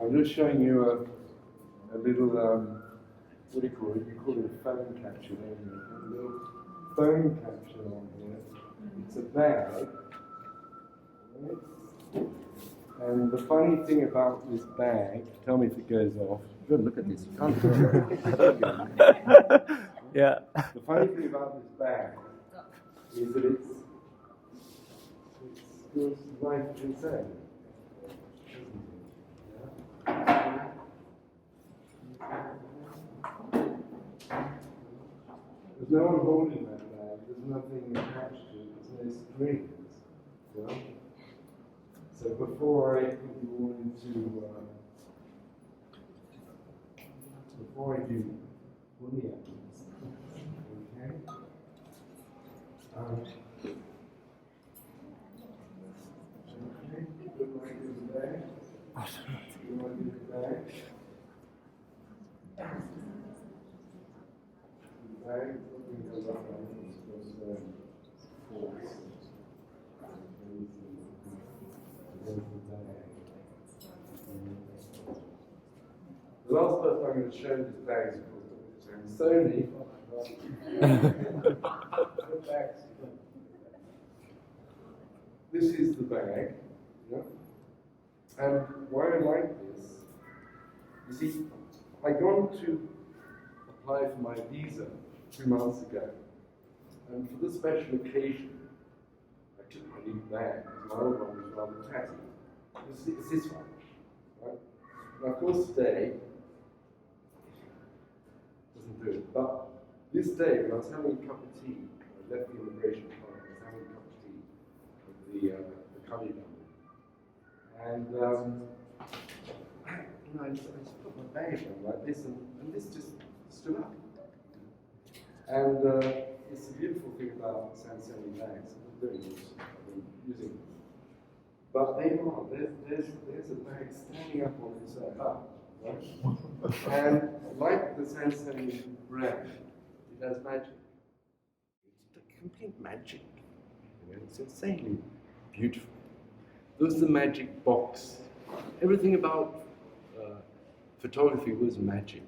I'm just showing you a little, what do you call it? You call it a phone capture, don't you? A little phone capture on here. It's a bag. Right? And the funny thing about this bag, tell me if it goes off. Good, look at this. You can't Yeah. The funny thing about this bag is that it's life insane. There's no one holding that bag, there's nothing attached to it, there's no strings. Yeah? So before I put you all into, before I do Williams, okay? Look like this bag. You want to do the bag? Bag, something goes up on it, it's supposed to force. The last person I'm going to show this bag is, of course, Sony. This is the bag, yeah? And why I like this, you see, I'd gone to apply for my visa 2 months ago, and for this special occasion, I took my new bag, because my old one was rather tatty. It's this one, right? Now, of course, today, doesn't do it, but this day, when I was having a cup of tea, I left the immigration department, I was having a cup of tea with the curry number. And I just put my bag on like this, and this just stood up. And it's a beautiful thing about Sansoni bags. I'm doing this, I'm using them. But they are, there's a bag standing up on its own, right? And like the Sansoni brand, it has magic. It's complete magic. You know, it's insanely beautiful. There's the magic box. Everything about photography was magic.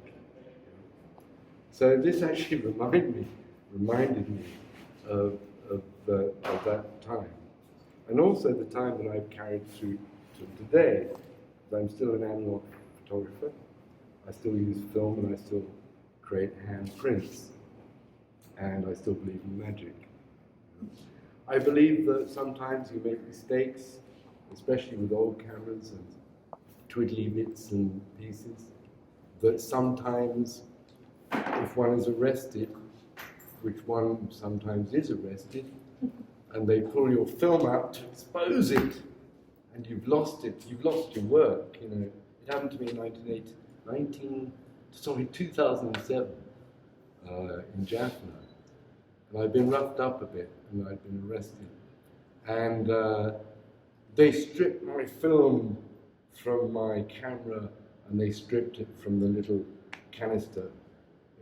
So this actually reminded me of that time. And also the time that I've carried through to today. I'm still an analog photographer. I still use film and I still create hand prints. And I still believe in magic. I believe that sometimes you make mistakes, especially with old cameras and twiddly bits and pieces, that sometimes if one is arrested, which one sometimes is arrested, and they pull your film out to expose it, and you've lost it, you've lost your work, you know. It happened to me in 2007 in Jaffna. And I'd been roughed up a bit, and I'd been arrested. And they stripped my film from my camera, and they stripped it from the little canister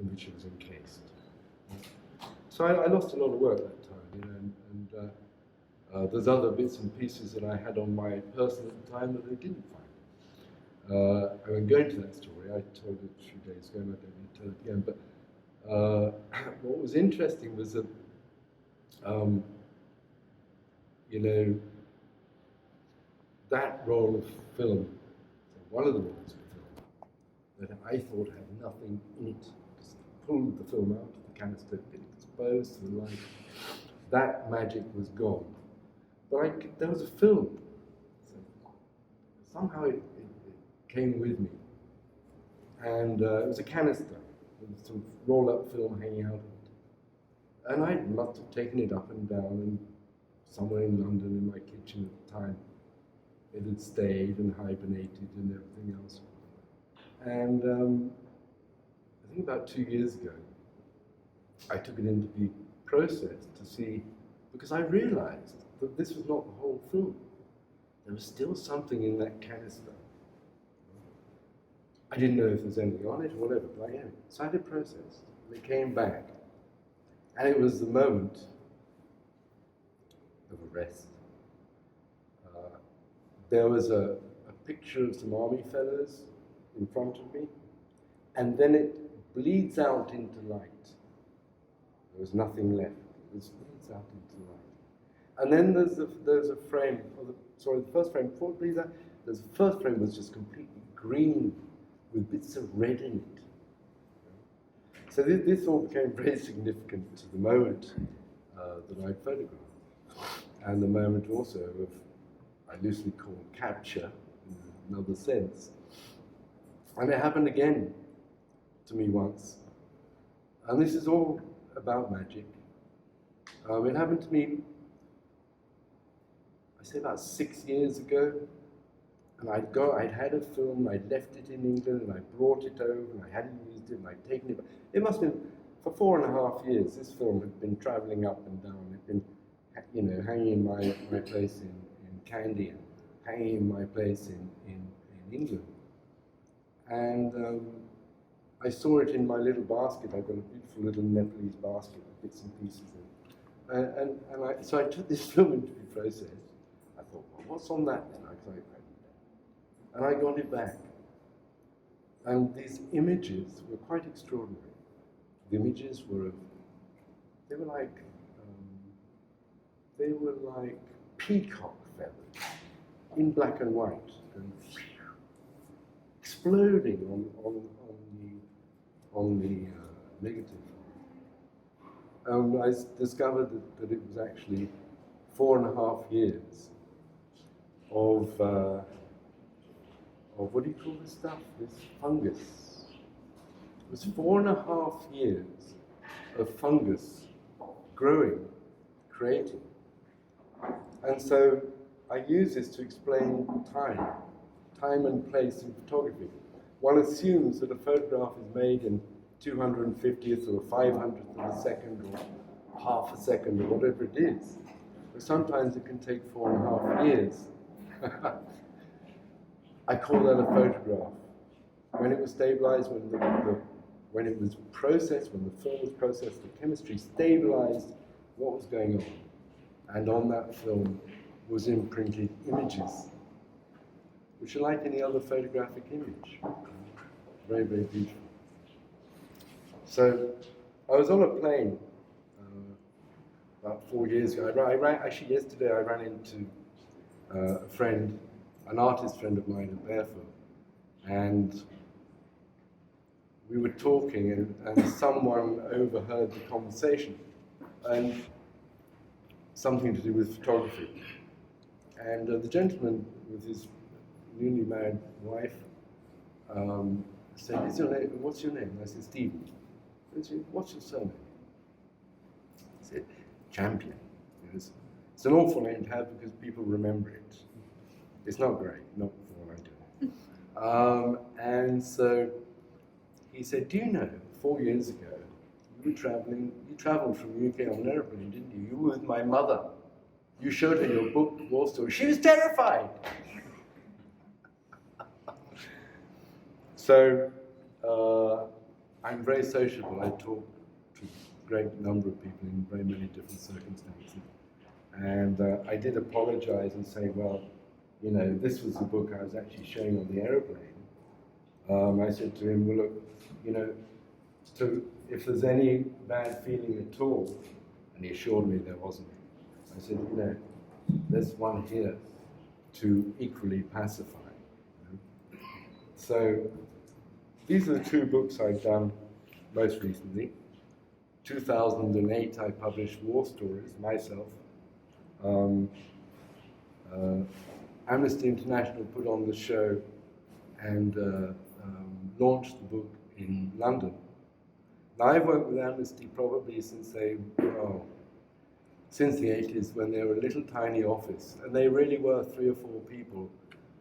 in which it was encased. So I lost a lot of work that time, you know, and there's other bits and pieces that I had on my person at the time that they didn't find. I won't go into that story. I told it a few days ago, and I don't need to tell it again. But what was interesting was that, you know, that roll of film, one of the rolls of film, that I thought had nothing in it, just pulled the film out of the canister, it exposed to the light. That magic was gone. But there was a film. So somehow it came with me. And it was a canister with some roll-up film hanging out of it. And I must have taken it up and down, and somewhere in London in my kitchen at the time, it had stayed and hibernated and everything else. And I think about 2 years ago, I took it in to be processed to see, because I realized that this was not the whole film. There was still something in that canister. I didn't know if there's anything on it or whatever, but I am. So I did process. And it came back. And it was the moment of arrest. There was a picture of some army fellows in front of me, and then it bleeds out into light. There was nothing left. It bleeds out into light. And then there's a frame, the first frame, before it bleeds out, the first frame was just completely green with bits of red in it. So this all became very significant to the moment that I photographed, and the moment also of, I loosely call capture, in another sense. And it happened again to me once, and this is all about magic. It happened to me, I say about 6 years ago, and I'd had a film, I'd left it in England, and I brought it over, and I hadn't used it, and I'd taken it back. It must have been, for 4.5 years, this film had been travelling up and down. It had been, hanging in my place in Kandy, and hanging in my place in England. And I saw it in my little basket. I've got a beautiful little Nepalese basket with bits and pieces in it. So I took this film into the process. I thought, well, what's on that then? And I got it back. And these images were quite extraordinary. The images were, they were like peacock feathers in black and white, and exploding on the negative. I discovered that it was actually 4.5 years of what do you call this stuff? This fungus. It was 4.5 years of fungus growing, creating. And so I use this to explain time and place in photography. One assumes that a photograph is made in 250th or 500th of a second or half a second or whatever it is. But sometimes it can take 4.5 years. I call that a photograph. When it was stabilized, when it was processed, when the film was processed, the chemistry stabilized what was going on. And on that film was imprinted images, which are like any other photographic image. Very, very beautiful. So I was on a plane about 4 years ago. Actually, yesterday I ran into a friend, an artist friend of mine at Barefoot, and we were talking, and someone overheard the conversation, and something to do with photography. And the gentleman with his newly married wife said, "What's your name?" And I said, "Stephen." He said, "What's your surname?" I said, "Champion." It's an awful name to have because people remember it. It's not great, not for what I do. And so he said, "Do you know, 4 years ago, you travelled from the UK on an aeroplane, didn't you? You were with my mother. You showed her your book, War Stories. She was terrified." So I'm very sociable. I talk to a great number of people in very many different circumstances. And I did apologize and say, well, this was the book I was actually showing on the aeroplane. I said to him, well, look, if there's any bad feeling at all, and he assured me there wasn't. I said, there's one here to equally pacify. So these are the two books I've done most recently. 2008 I published War Stories, myself. Amnesty International put on the show and launched the book in London. Now I've worked with Amnesty probably since the 80s, when they were a little tiny office, and they really were 3 or 4 people,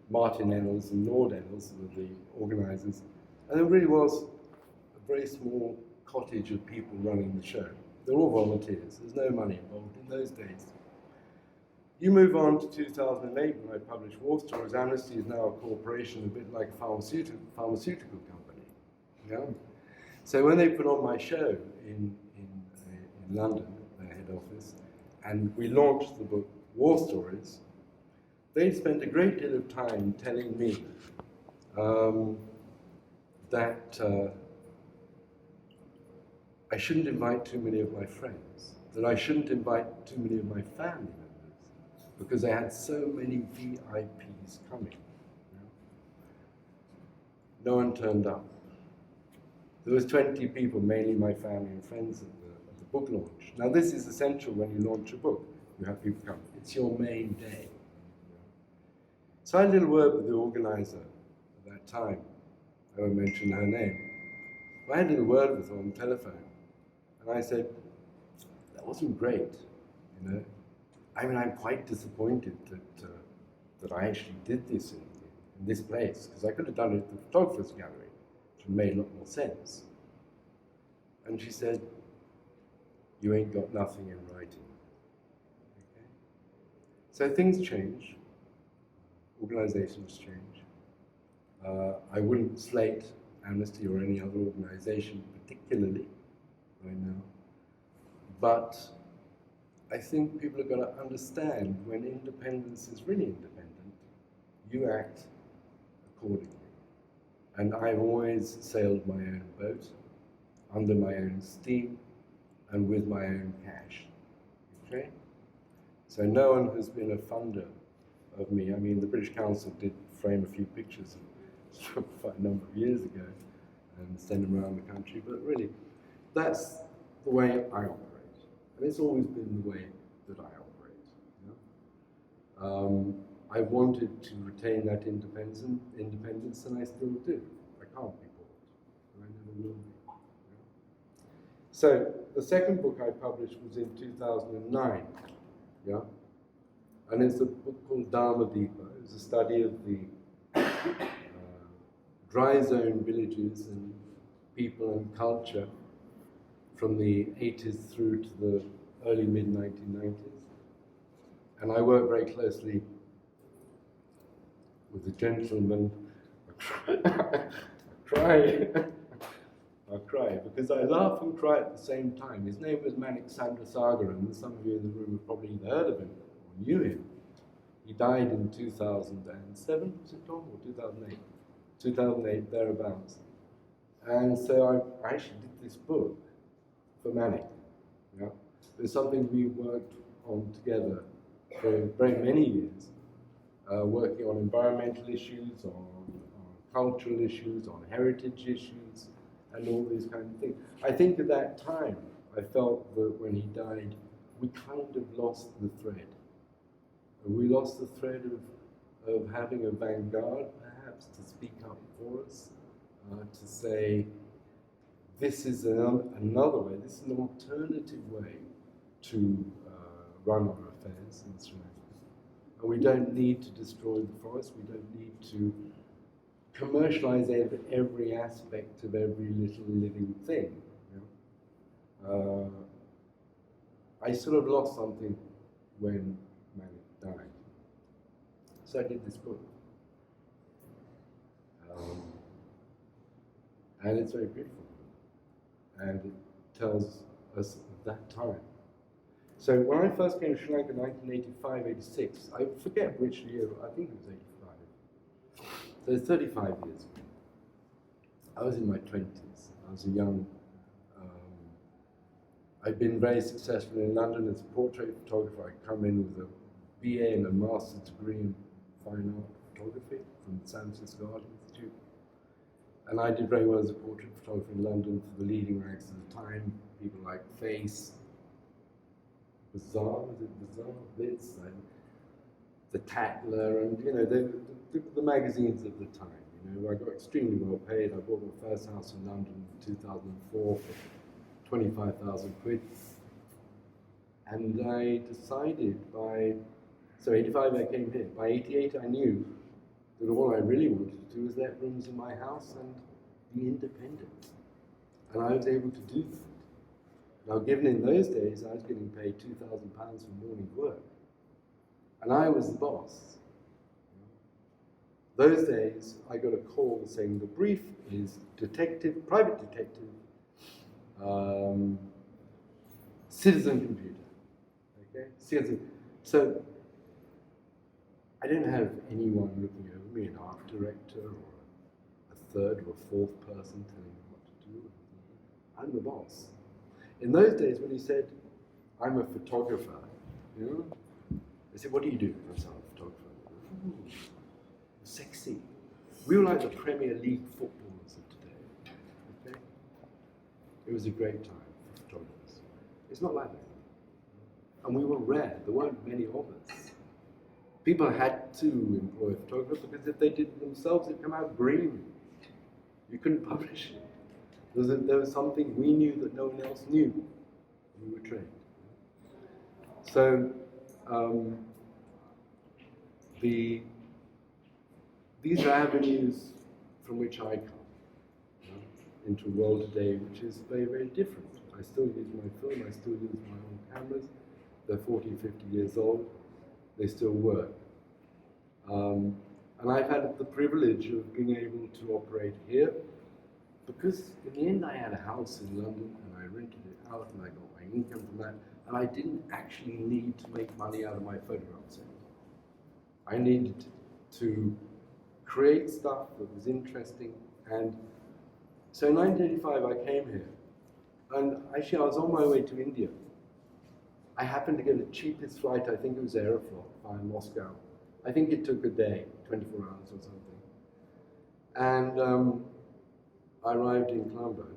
Martin Ennals and Lord Ennals were the organisers, and there really was a very small cottage of people running the show. They're all volunteers, there's no money involved in those days. You move on to 2008 when I published War Stories. Amnesty is now a corporation, a bit like a pharmaceutical company. So when they put on my show in London, their head office, and we launched the book War Stories, they spent a great deal of time telling me that I shouldn't invite too many of my friends, that I shouldn't invite too many of my family members, because I had so many VIPs coming. You know? No one turned up. There was 20 people, mainly my family and friends, at the book launch. Now this is essential when you launch a book. You have people come. It's your main day. So I had a little word with the organizer at that time. I won't mention her name. I had a little word with her on the telephone. And I said, that wasn't great, you know. I mean, I'm quite disappointed that I actually did this in this place, because I could have done it at the photographer's gallery, which made a lot more sense. And she said, you ain't got nothing in writing. Okay? So things change, organizations change. I wouldn't slate Amnesty or any other organization particularly right now, but I think people are going to understand when independence is really independent, you act accordingly. And I've always sailed my own boat, under my own steam, and with my own cash. Okay? So no one has been a funder of me. I mean, the British Council did frame a few pictures quite a number of years ago and send them around the country, but really, that's the way I operate. And it's always been the way that I operate. You know? I wanted to retain that independence, and I still do. I can't be bought, and I never will be. You know? So the second book I published was in 2009, yeah, and it's a book called Dharmadeepa. It was a study of the dry zone villages and people and culture from the 80s through to the early mid-1990s. And I worked very closely with a gentleman. I cry because I laugh and cry at the same time. His name was Manik Sandrasegaran, and some of you in the room have probably either heard of him or knew him. He died in 2007, was it Tom, or 2008? 2008, thereabouts. And so I actually did this book for Manik. Yeah? It was something we worked on together for very many years, working on environmental issues, on cultural issues, on heritage issues, and all these kinds of things. I think at that time, I felt that when he died, we kind of lost the thread. And we lost the thread of having a vanguard, perhaps, to speak up for us, to say, this is another way, this is an alternative way to run our affairs in Sri Lanka. And we don't need to destroy the forest, we don't need to commercialize every aspect of every little living thing. You know? I sort of lost something when Manik died. So I did this book. And it's very beautiful. And it tells us of that time. So when I first came to Sri Lanka in 1985, 86, I forget which year, I think it was 85. So it's 35 years ago. I was in my 20s. I was a young, I'd been very successful in London as a portrait photographer. I come in with a BA and a master's degree in fine art photography from the San Francisco Art Institute. And I did very well as a portrait photographer in London for the leading rags of the time, people like Face, Bazaar, was it Bazaar, Blitz, and the Tatler, and you know, the magazines of the time. You know, I got extremely well paid. I bought my first house in London in 2004 for 25,000 quid. And I decided so 85 I came here. By 88 I knew that all I really wanted to do was let rooms in my house and be independent. And I was able to do that. Now, given in those days, I was getting paid £2,000 for morning work. And I was the boss. Those days, I got a call saying the brief is detective, private detective, citizen computer. Okay? Citizen. So, I don't have anyone looking over me, an art director or a third or a fourth person telling me what to do. I'm the boss. In those days, when he said, I'm a photographer, you know, I said, what do you do? I said, I'm a photographer. Ooh, sexy. We were like the Premier League footballers of today. Okay? It was a great time for photographers. It's not like that. And we were rare. There weren't many of us. People had to employ a photographer because if they did it themselves, it'd come out green. You couldn't publish it. There was something we knew that no one else knew. We were trained. So, these are avenues from which I come, you know, into a world today which is very, very different. I still use my film, I still use my own cameras. They're 40, 50 years old. They still work. And I've had the privilege of being able to operate here because in the end I had a house in London and I rented it out and I got my income from that, and I didn't actually need to make money out of my photographs anymore. I needed to create stuff that was interesting, and so in 1985 I came here, and actually I was on my way to India. I happened to get the cheapest flight, I think it was Aeroflot via Moscow. I think it took a day, 24 hours or something. And I arrived in Colombo.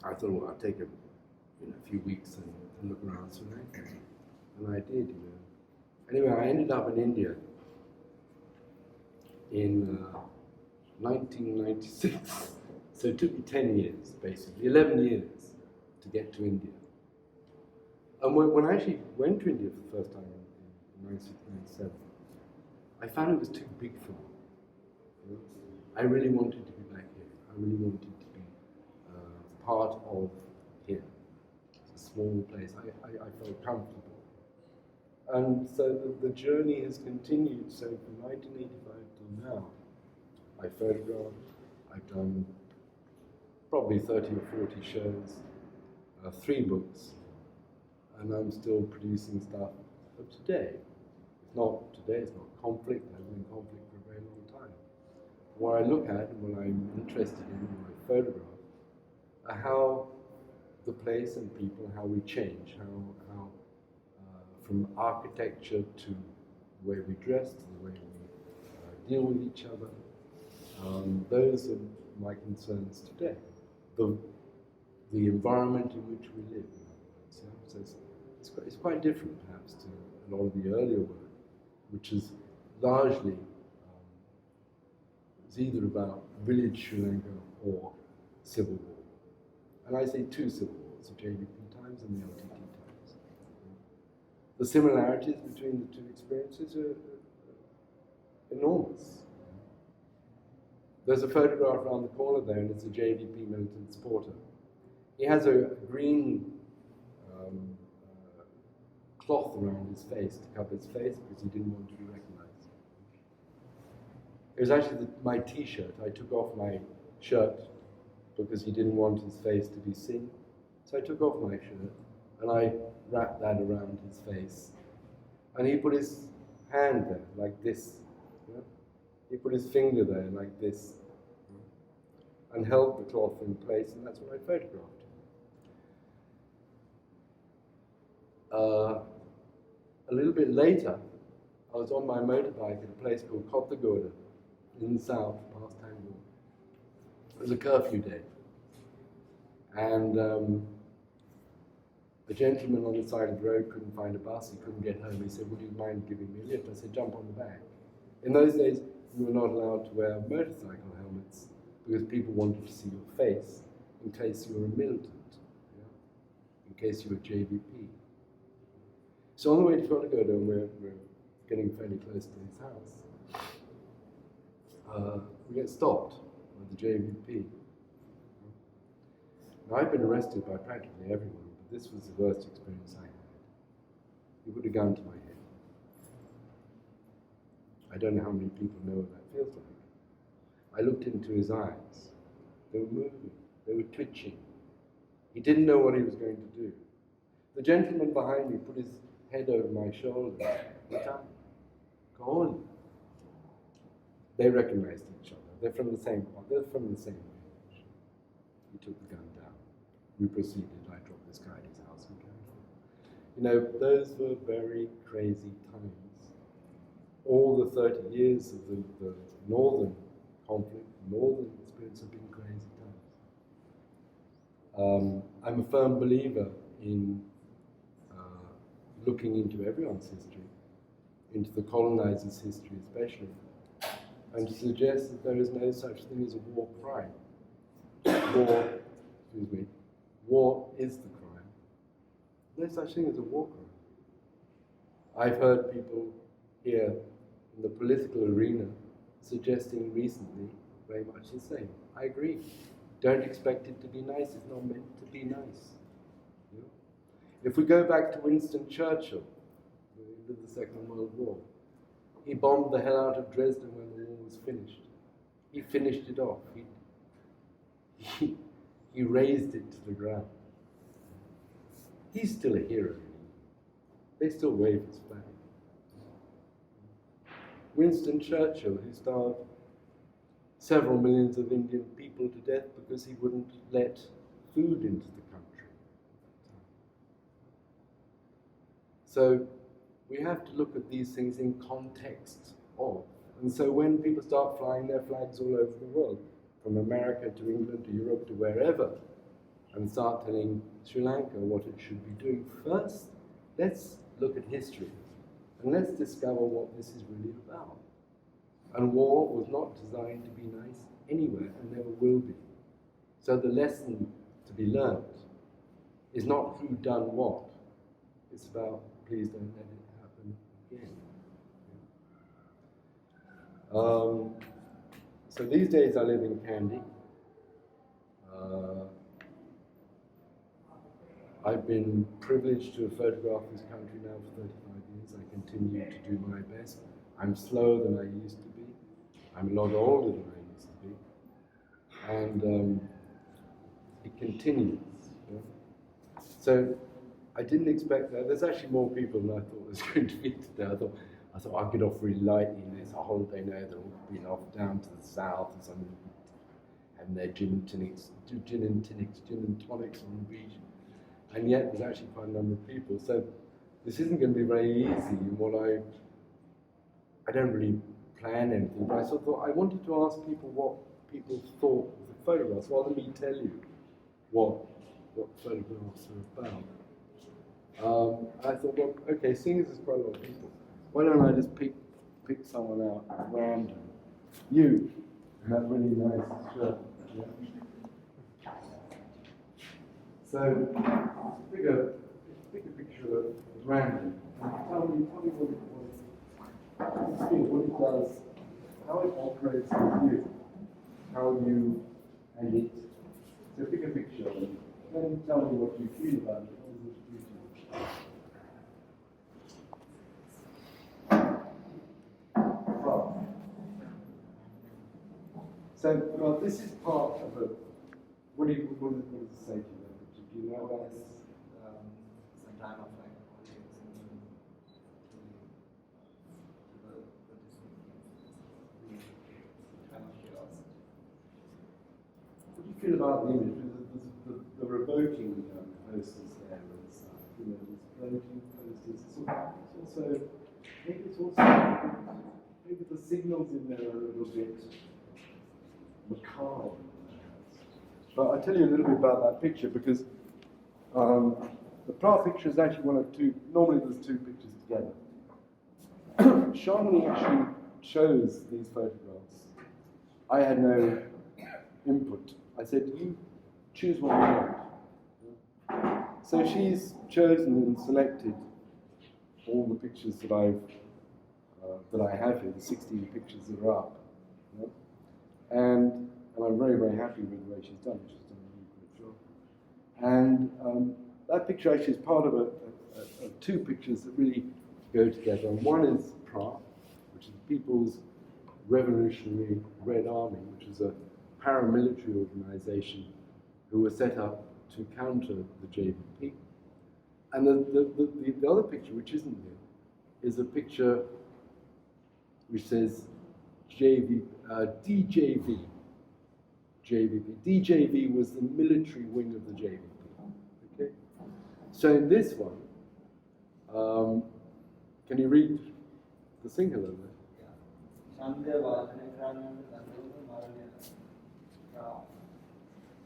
I thought, well, I'll take a few weeks and look around Sri Lanka. And I did, you know. Anyway, I ended up in India in 1996. So it took me 10 years, basically, 11 years to get to India. And when I actually went to India for the first time in 1997, I found it was too big for me. You know? I really wanted to be back here. I really wanted to be part of here. It's a small place. I felt comfortable. And so the journey has continued. So from 1985 till now, I photographed. I've done probably 30 or 40 shows, 3 books, and I'm still producing stuff of today. It's not conflict. I've been in conflict for a very long time. What I look at and what I'm interested in when I photograph are how the place and people, how we change, how from architecture to the way we dress, to the way we deal with each other. Those are my concerns today. The environment in which we live. So it's quite different, perhaps, to a lot of the earlier work, which is largely it's either about village Sri Lanka or civil war. And I say 2 civil wars, the JVP times and the LTT times. The similarities between the 2 experiences are enormous. There's a photograph around the corner there, and it's a JVP militant supporter. He has a green cloth around his face to cover his face because he didn't want to be recognized. It was actually my t-shirt. I took off my shirt because he didn't want his face to be seen. So I took off my shirt and I wrapped that around his face. And he put his hand there like this. You know? He put his finger there like this, you know, and held the cloth in place, and that's what I photographed. A little bit later, I was on my motorbike at a place called Kottagoda in the south, past Tangle. It was a curfew day. And a gentleman on the side of the road couldn't find a bus, he couldn't get home. He said, would you mind giving me a lift? I said, jump on the back. In those days, you were not allowed to wear motorcycle helmets because people wanted to see your face in case you were a militant, you know, in case you were JVP. So on the way to Kottagoda, and we're getting fairly close to his house, we get stopped by the JVP. Now, I've been arrested by practically everyone, but this was the worst experience I had. He put a gun to my head. I don't know how many people know what that feels like. I looked into his eyes. They were moving. They were twitching. He didn't know what he was going to do. The gentleman behind me put his head over my shoulder. gone. They recognized each other. They're from the same village. He took the gun down. We proceeded. I dropped this guy at his house and carried on. You know, those were very crazy times. All the 30 years of the northern conflict, northern experience have been crazy times. I'm a firm believer in looking into everyone's history, into the colonizers' history especially, and to suggest that there is no such thing as a war crime. War is the crime. No such thing as a war crime. I've heard people here in the political arena suggesting recently very much the same. I agree. Don't expect it to be nice. It's not meant to be nice. You know? If we go back to Winston Churchill, the end of the Second World War, he bombed the hell out of Dresden when the war was finished. He finished it off. He razed it to the ground. He's still a hero. They still wave his flag. Winston Churchill, who starved several millions of Indian people to death because he wouldn't let food into the country. So we have to look at these things in context of. And so when people start flying their flags all over the world, from America to England to Europe to wherever, and start telling Sri Lanka what it should be doing, first, let's look at history and let's discover what this is really about. And war was not designed to be nice anywhere and never will be. So the lesson to be learned is not who done what. It's about please don't let it happen again. So these days I live in Kandy. I've been privileged to have photographed this country now for 35 years. I continue to do my best. I'm slower than I used to be. I'm a lot older than I used to be. And it continues. You know? So I didn't expect that. There's actually more people than I thought there was going to be today. I thought I'd get off really lightly. It's a holiday now. They're all been off down to the south or something, having their gin and tonics on the beach. And yet there's actually quite a number of people. So this isn't going to be very easy. And what I don't really plan anything, but I sort of thought I wanted to ask people what people thought of the photographs, rather than me tell you what photographs are about. I thought, well, okay, seeing as there's quite a lot of people, why don't I just pick someone out at random? You, in that really nice shirt. Yeah. So, pick a picture at random. And tell me what it does, how it operates with you, how you and it. So pick a picture and then tell me what you feel about it. So, well, this is part of a. What does it say to you? Do you know about this? Some time of like politics and time of chaos. What do you feel about the image? The revoking posters there and stuff. You know, these floating posters. Maybe the signals in there are a little bit macabre. But I'll tell you a little bit about that picture because the Prague picture is actually one of two. Normally there's two pictures together. Shamini actually chose these photographs. I had no input. I said, you choose what you want. So she's chosen and selected all the pictures that I have here, the 16 pictures that are up. You know? And I'm very, very happy with the way she's done it. She's done a really great job. And that picture actually is part of two pictures that really go together. And one is Prague, which is the People's Revolutionary Red Army, which is a paramilitary organization who were set up to counter the JVP. And the other picture, which isn't here, is a picture which says DJV. JVP. DJV was the military wing of the JVP. Okay? So in this one, can you read the thing a little bit?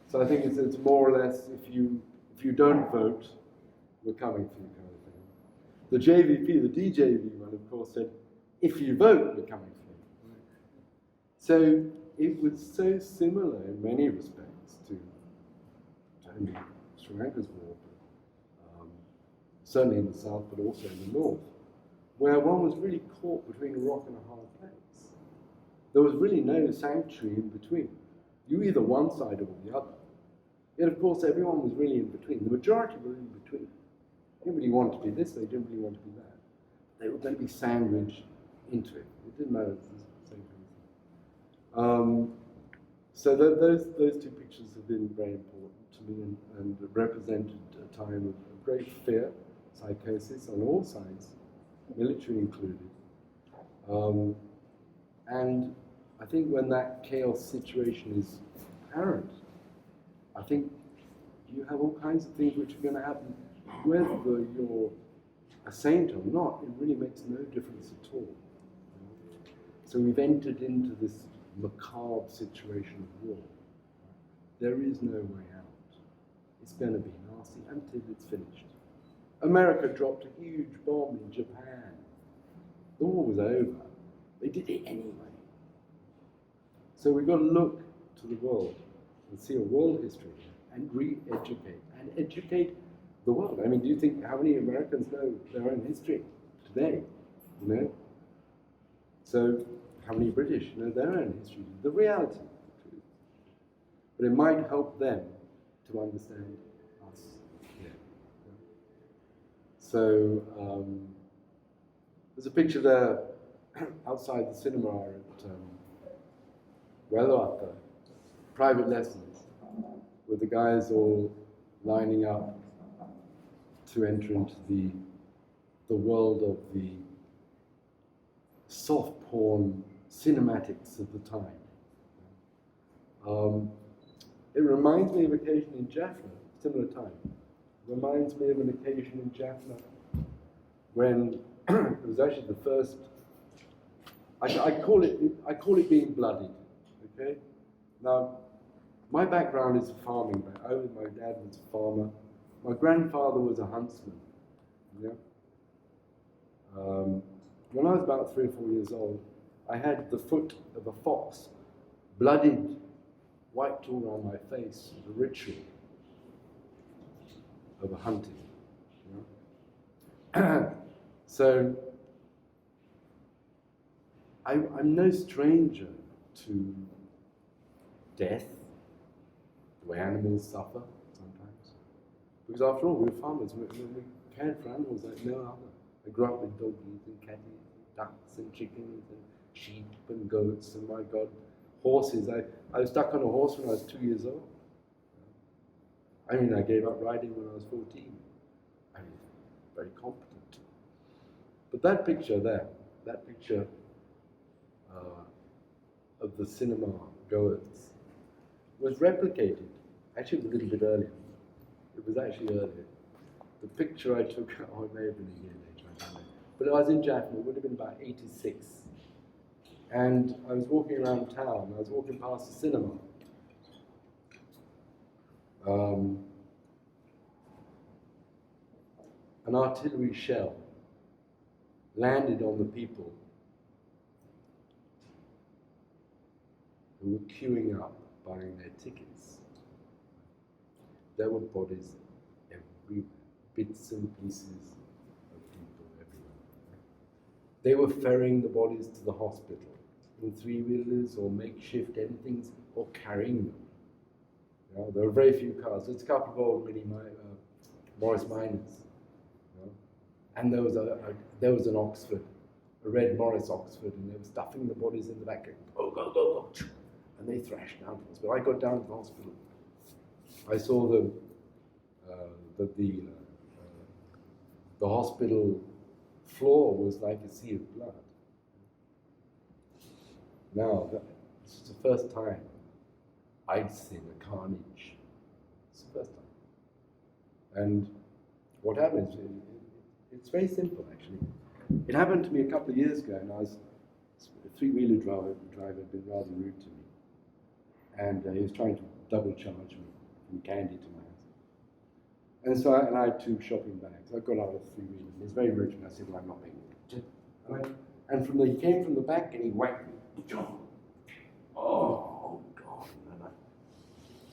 So I think it's more or less if you don't vote, we're coming for you kind of thing. The JVP, the DJV one, of course, said, if you vote, we're coming for you. So it was so similar in many respects to Sri Lanka's war, certainly in the south, but also in the north, where one was really caught between a rock and a hard place. There was really no sanctuary in between. You either one side or the other. Yet, of course, everyone was really in between. The majority were in between. Nobody wanted to be this, they didn't really want to be that. They were going to be sandwiched into it. It didn't matter, it was the same kind of thing. So those two pictures have been very important to me and represented a time of great fear, psychosis on all sides, military included. And I think when that chaos situation is apparent, I think you have all kinds of things which are going to happen. Whether you're a saint or not, it really makes no difference at all. So we've entered into this macabre situation of war. There is no way out. It's going to be nasty until it's finished. America dropped a huge bomb in Japan. The war was over. They did it anyway. So we've got to look to the world and see a world history and re-educate and educate the world. I mean, do you think how many Americans know their own history today? You know? So how many British know their own history? The reality, the truth. But it might help them to understand us. Yeah. So there's a picture there outside the cinema at Welwata, private lessons, with the guys all lining up to enter into the world of the soft porn cinematics of the time. It reminds me of an occasion in Jaffna, similar time. It reminds me of an occasion in Jaffna when it was actually the first. I call it being bloodied. Okay. Now, my background is farming. My dad was a farmer. My grandfather was a huntsman. Yeah. When I was about 3 or 4 years old, I had the foot of a fox blooded, wiped all around my face as a ritual of a hunting. You know? So I'm no stranger to death, the way animals suffer sometimes. Because after all, we're farmers, we cared for animals like no other. I grew up with doggies and catties and ducks and chickens and sheep and goats and, my God, horses. I was stuck on a horse when I was 2 years old. I mean, I gave up riding when I was 14. I mean, very competent. But that picture there, that picture of the cinema goers was replicated, actually a little bit earlier. It was actually earlier. The picture I took, it may have been a year later, I don't know. But I was in Jaffna, it would have been about 86. And I was walking around town, I was walking past the cinema. An artillery shell landed on the people who were queuing up, buying their tickets. There were bodies everywhere, bits and pieces of people everywhere. They were ferrying the bodies to the hospital in three-wheelers or makeshift anythings, or carrying them. You know, there were very few cars. There's a couple of old Morris Minors. You know? And there was an Oxford, a red Morris Oxford, and they were stuffing the bodies in the back, going, go, go, go, go. And they thrashed down to us. But I got down to the hospital. I saw the hospital floor was like a sea of blood. Now, this is the first time I'd seen a carnage. It's the first time. And what happened is, it's very simple actually. It happened to me a couple of years ago, and a three-wheeler driver had been rather rude to me. And he was trying to double charge me from Candy to my house. And so I had 2 shopping bags. I got out of the three-wheeler, and he was very rude to me. I said, well, I'm not being rude. And he came from the back and he whacked me. Oh, God. And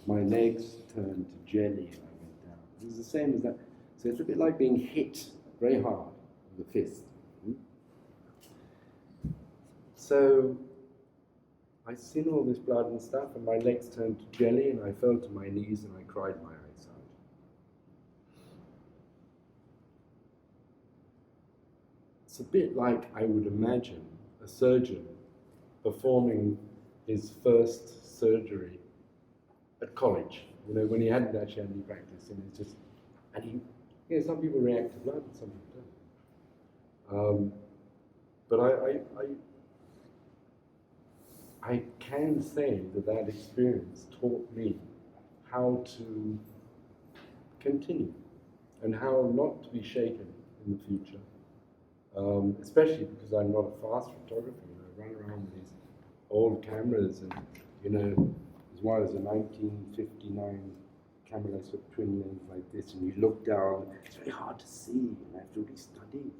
my legs turned to jelly and I went down. It was the same as that. So it's a bit like being hit very hard with a fist. So I'd seen all this blood and stuff, and my legs turned to jelly, and I fell to my knees and I cried my eyes out. It's a bit like I would imagine a surgeon performing his first surgery at college, when he hadn't actually had any practice, and it's just, and some people react to blood and some people don't. But I can say that experience taught me how to continue and how not to be shaken in the future, especially because I'm not a fast photographer. I run around with these old cameras, and as well as a 1959 camera lens with twin lens like this, and you look down, it's very hard to see, and I have to really study.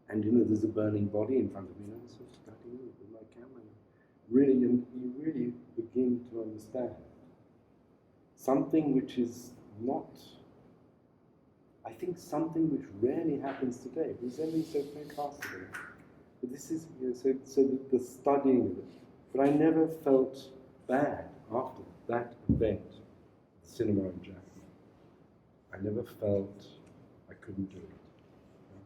And there's a burning body in front of me, and I'm sort of studying it with my camera. Really, and you really begin to understand something which is not, I think, something which rarely happens today, because everything's so fantastic. But this is, so the studying of it. But I never felt bad after that event, the cinema in Japan. I never felt I couldn't do it.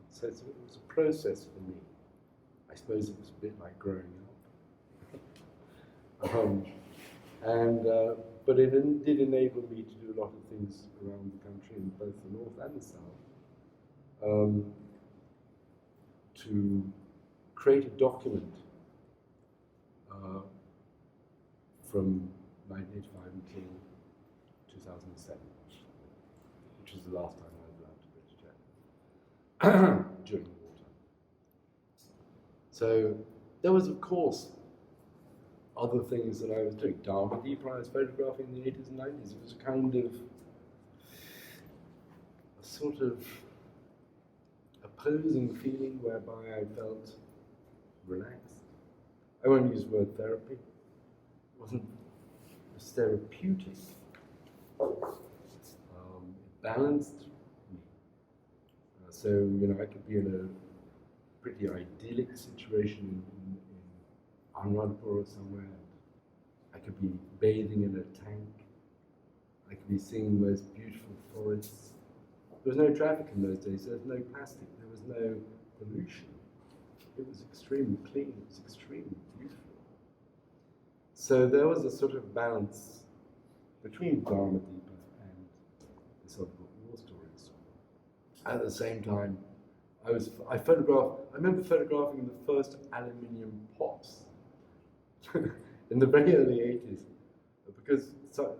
So it was a process for me. I suppose it was a bit like growing up. But it did enable me to do a lot of things around the country, in both the north and the south, to create a document from 1985 until 2007, which was the last time I was allowed to go to Japan during the wartime. So there was, of course, other things that I was doing. Dharmadeepa I was photographing in the 80s and 90s. It was a kind of, a sort of opposing feeling whereby I felt relaxed. I won't use the word therapy. It wasn't just therapeutic. It balanced me. So, I could be in a pretty idyllic situation in Dharmadeepa or somewhere. I could be bathing in a tank. I could be seeing the most beautiful forests. There was no traffic in those days. There was no plastic. There was no pollution. It was extremely clean. It was extremely beautiful. So there was a sort of balance between Dharmadeepa and the sort of war stories. At the same time, I remember photographing the first aluminium pots in the very early 80s, because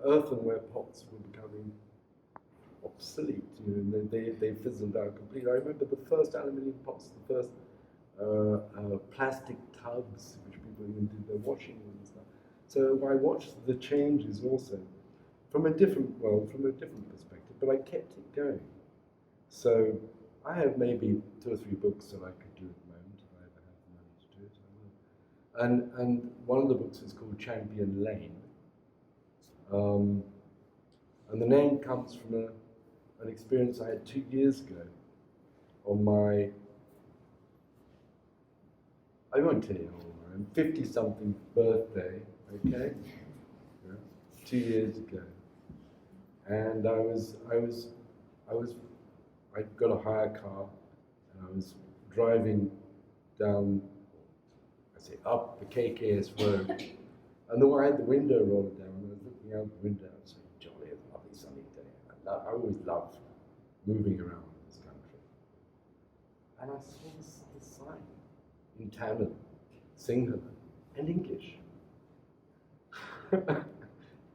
earthenware pots were becoming obsolete, and they fizzled out completely. I remember the first aluminium pots, the first plastic tubs, which people even did their washing with and stuff. So I watched the changes also from a different perspective, but I kept it going. So I have maybe 2 or 3 books that I could do at the moment if I ever have the money to do it. I will. And one of the books is called Champion Lane, and the name comes from an experience I had 2 years ago on my, I won't tell you how old I am, 50-something birthday, okay? Yeah, 2 years ago. And I'd got a hire car, and I was driving down, up the KKS road, and I had the window rolled down, and I was looking out the window, and I was saying, jolly, it's a lovely sunny day. I always loved moving around in this country. And I saw this sign in Tamil, Sinhala, and English.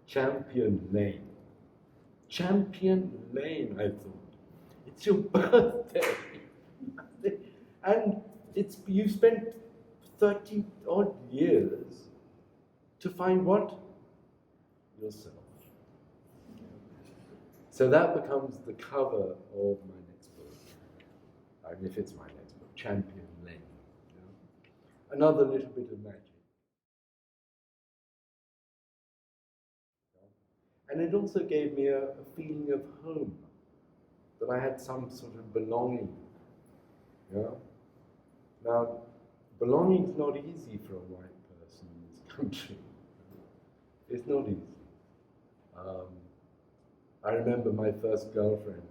Champion Lane. Champion Lane, I thought. It's your birthday. And you've spent 30 odd years to find what? Yourself. So that becomes the cover of my next book. I mean, if it's my next book, Champion Lane. You know? Another little bit of magic. And it also gave me a feeling of home, that I had some sort of belonging. You know? Now, belonging is not easy for a white person in this country. It's not easy. I remember my first girlfriend,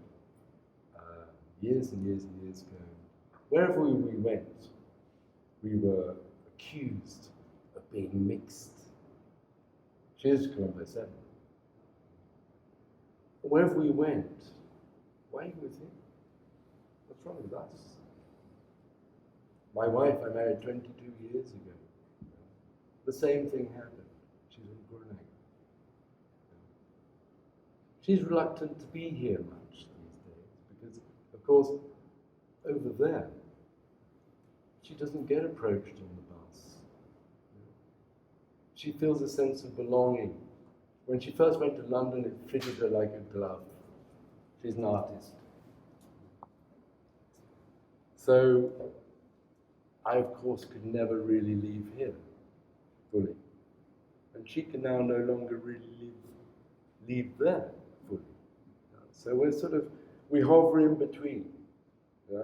years and years and years ago. Wherever we went, we were accused of being mixed. She was Colombo 7. Wherever we went, why are you with him? What's wrong with us? My wife I married 22 years ago. The same thing happened. She's in Gurunag. She's reluctant to be here much these days because, of course, over there, she doesn't get approached on the bus. She feels a sense of belonging. When she first went to London, it fitted her like a glove. She's an artist. So, I, of course, could never really leave here fully. And she can now no longer really leave there fully. So we hover in between, yeah?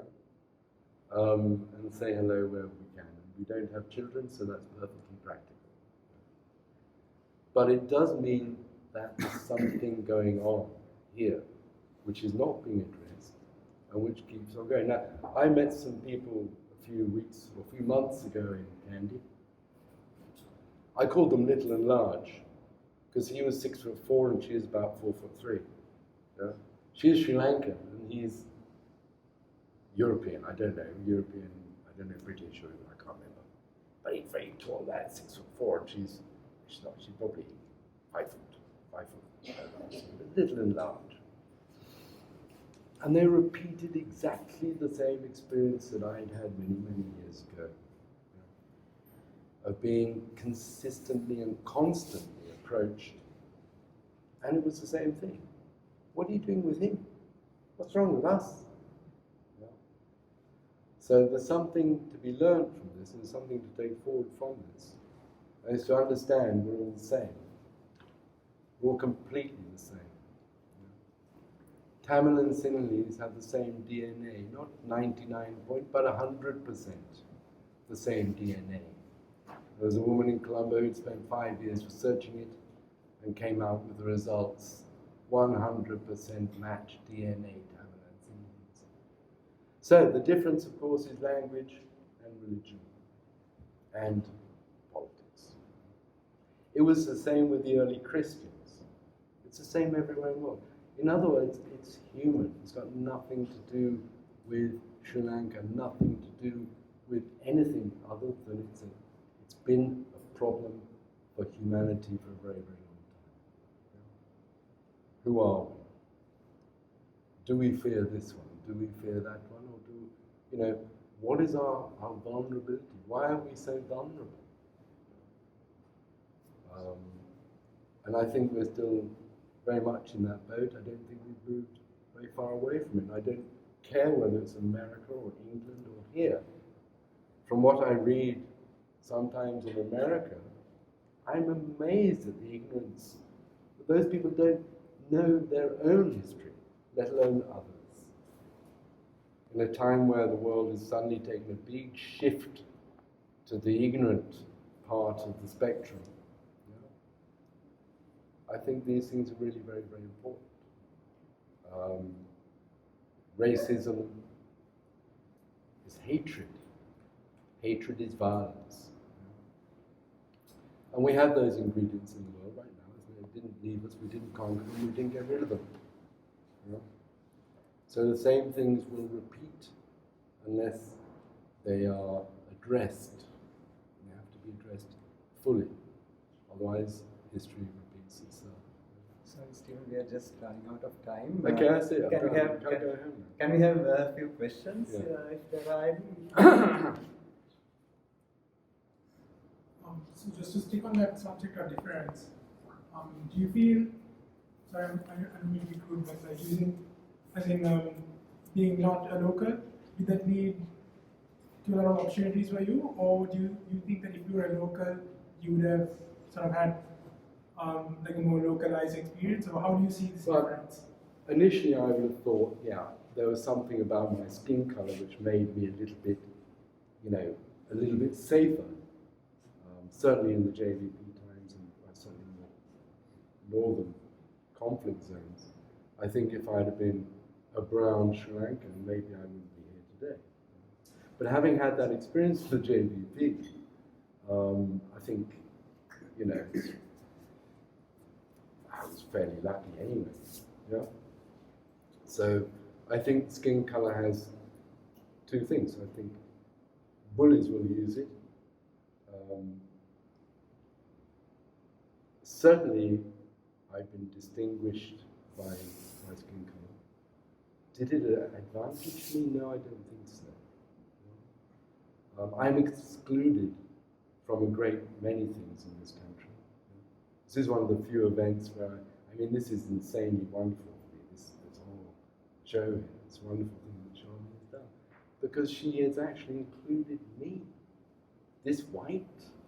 And say hello wherever we can. And we don't have children, so that's perfectly practical. But it does mean that there's something going on here, which is not being addressed, and which keeps on going. Now, I met some people a few weeks or a few months ago in Kandy. I called them little and large, because he was 6'4" and she is about 4'3". Yeah? She is Sri Lanka, and he's European. I don't know, British, or I can't remember. But he's very tall, lad, 6'4", and she's probably 5 foot, little and large. And they repeated exactly the same experience that I'd had many, many years ago, of being consistently and constantly approached. And it was the same thing. What are you doing with him? What's wrong with us? Yeah. So there's something to be learned from this, and something to take forward from this. And it's to understand we're all the same. We're all completely the same. Tamil and Sinhalese have the same DNA, not 99 but 100% the same DNA. There was a woman in Colombo who'd spent 5 years researching it and came out with the results. 100% match DNA, Tamil and Sinhalese. So the difference, of course, is language and religion and politics. It was the same with the early Christians. It's the same everywhere in the world. In other words, it's human. It's got nothing to do with Sri Lanka, nothing to do with anything other than it's been a problem for humanity for a very, very long time. Who are we? Do we fear this one? Do we fear that one? Or what is our vulnerability? Why are we so vulnerable? And I think we're still very much in that boat. I don't think we've moved very far away from it. I don't care whether it's America or England or here. From what I read sometimes in America, I'm amazed at the ignorance that those people don't know their own history, let alone others. In a time where the world is suddenly taking a big shift to the ignorant part of the spectrum, I think these things are really very, very important. Racism is hatred. Hatred is violence. And we have those ingredients in the world right now. It didn't leave us, we didn't conquer them, we didn't get rid of them. So the same things will repeat unless they are addressed. They have to be addressed fully. Otherwise, history repeats itself. Sorry, Stephen, we are just running out of time. Okay, I see. Can we have, Can't go home now. can we have a few questions, Yeah. if there are any? So just to stick on that subject of difference, do you feel, sorry, I'm going to be crude, but like using, as in being not a local, did that lead to a lot of opportunities for you, or do you think that if you were a local, you would have sort of had like a more localized experience, or how do you see this Well, difference? Initially, I would have thought, there was something about my skin color which made me a little bit, a little bit safer. Certainly in the JVP times, and certainly in the northern conflict zones. I think if I'd have been a brown Sri Lankan, maybe I wouldn't be here today. But having had that experience with the JVP, I think, I was fairly lucky anyway. Yeah. So I think skin color has two things. I think bullies will use it. Certainly, I've been distinguished by my skin color. Did it advantage me? No, I don't think so. I'm excluded from a great many things in this country. This is one of the few events where, this is insanely wonderful for me, this whole show here. It's a wonderful thing that Charlie has done. Because she has actually included me. This white,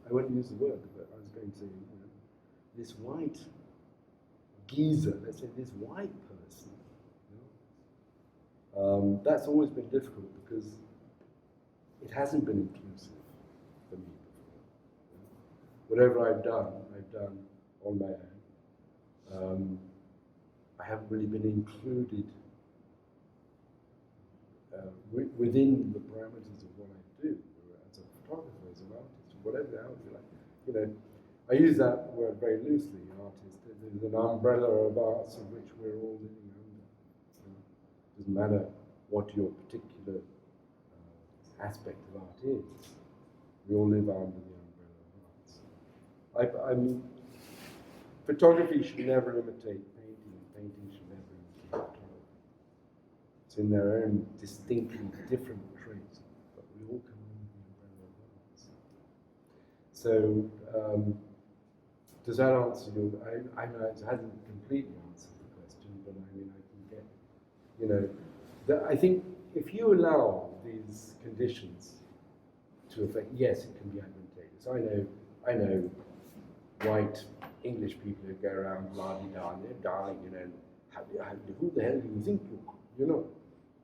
I won't use the word, but I was going to say, this white geezer, let's say this white person, that's always been difficult because it hasn't been inclusive for me before. Whatever I've done on my own. I haven't really been included within the parameters of what I do as a photographer, as an artist, whatever else you like. I use that word very loosely, artist. There's an umbrella of arts of which we're all living under. It doesn't matter what your particular aspect of art is. We all live under the umbrella of arts. Photography should never imitate painting, and painting should never imitate photography. It's in their own distinctly different traits, but we all come under the umbrella of arts. So, does that answer your? I know it hasn't completely answered the question, but I can get, I think if you allow these conditions to affect, yes, it can be advantageous. I know white English people who go around la-di-da, and they're darling, who the hell do you think you are?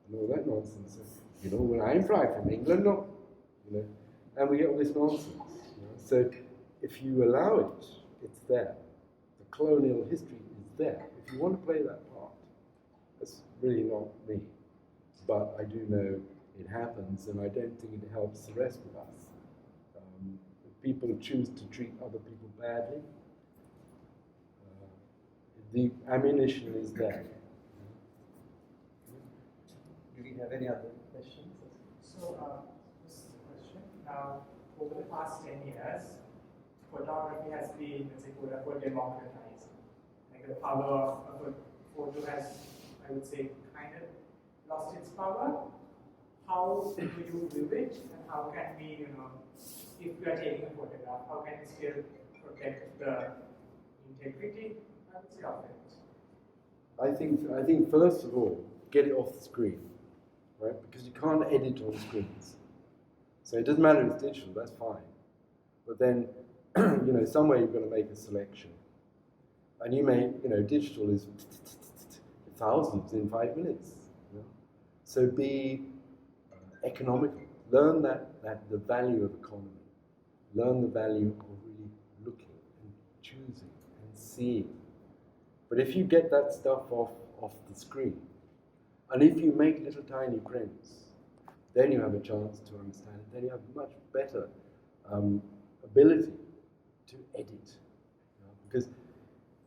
And all that nonsense. When I'm from England, no, and we get all this nonsense. So if you allow it, it's there. The colonial history is there. If you want to play that part, that's really not me. But I do know it happens, and I don't think it helps the rest of us. If people choose to treat other people badly, the ammunition is there. Do we have any other questions? So, this is a question. Now, over the past 10 years, photography has been, let's say, quote-unquote, democratized. Like the power of a photo has, I would say, kind of lost its power. How do you view it, and how can we, if we are taking a photograph, how can we still protect the integrity, I would say, of it? I think first of all, get it off the screen, right? Because you can't edit on screens. So it doesn't matter if it's digital, that's fine. But then, somewhere you've got to make a selection. And you may, digital is thousands in 5 minutes. So be economical. Learn that the value of economy. Learn the value of really looking and choosing and seeing. But if you get that stuff off the screen, and if you make little tiny prints, then you have a chance to understand it. Then you have much better ability to edit. Because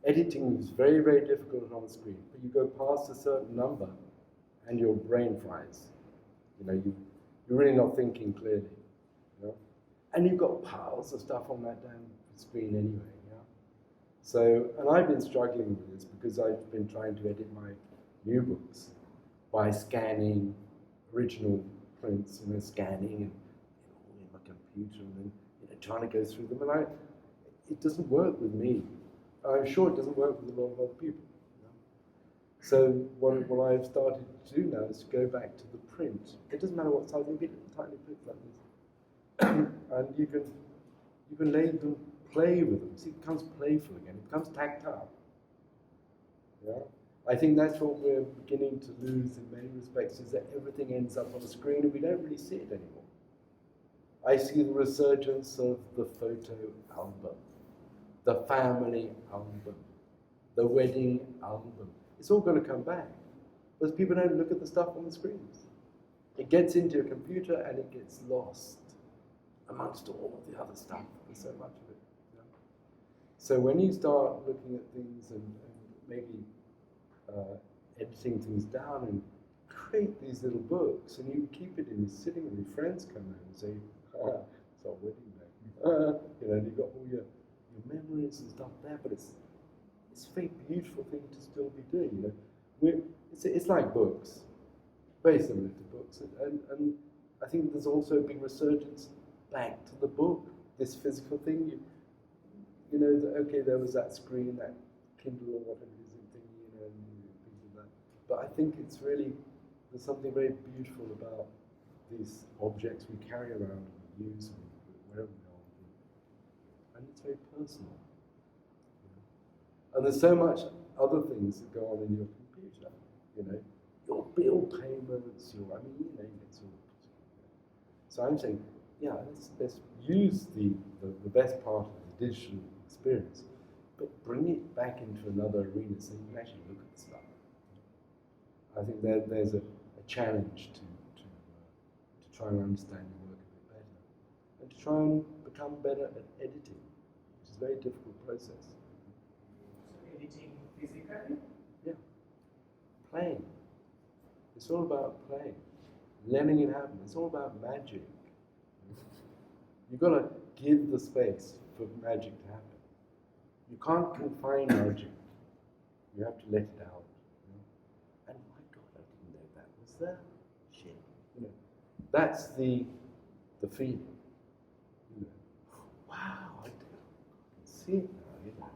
editing is very, very difficult on the screen. But you go past a certain number and your brain fries. You're really not thinking clearly. And you've got piles of stuff on that damn screen anyway, yeah? So, and I've been struggling with this because I've been trying to edit my new books by scanning original prints, scanning and in my computer and then trying to go through them. And it doesn't work with me. I'm sure it doesn't work with a lot of other people. So what I've started to do now is to go back to the print. It doesn't matter what size, you get little tiny prints like this. And you can let them play with them. See, it becomes playful again. It becomes tactile. Yeah? I think that's what we're beginning to lose in many respects, is that everything ends up on a screen and we don't really see it anymore. I see the resurgence of the photo album, the family album, the wedding album. It's all going to come back because people don't look at the stuff on the screens. It gets into your computer and it gets lost amongst all of the other stuff. There's so much of it. So when you start looking at things and maybe editing things down and create these little books, and you keep it in your sitting room, your friends come in and say, it's our wedding day. And you've got all your memories and stuff there, but it's a very beautiful thing to still be doing. It's like books, very similar to books, and I think there's also a big resurgence back to the book, this physical thing. Okay, there was that screen, that Kindle or whatever it is, thingy, and things like that. But I think it's really, there's something very beautiful about these objects we carry around and use and wherever we are. And it's very personal. And there's so much other things that go on in your computer, your bill payments, you get sort of. So I'm saying, let's use the best part of the digital experience, but bring it back into another arena so you can actually look at the stuff. I think there's a challenge to try and understand your work a bit better, and to try and become better at editing, which is a very difficult process. Editing physically? Yeah. Playing. It's all about playing. Letting it happen. It's all about magic. You've got to give the space for magic to happen. You can't confine magic. You have to let it out. And my God, I didn't know that was there. Shit. That's the feeling. Wow, I can see it now.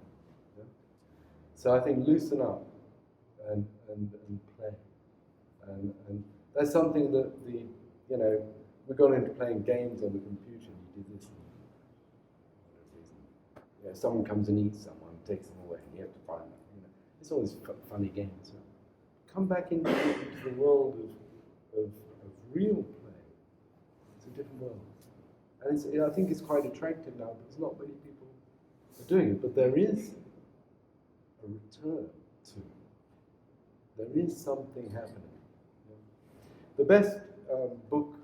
So I think loosen up and play. And that's something that we got into playing games on the computer. You do this and whatever reason. Someone comes and eats someone, takes them away, and you have to find them. It's always funny games. So come back into the world of real play. It's a different world. And I think it's quite attractive now because not many people are doing it, but there is a return to it. There is something happening. The best book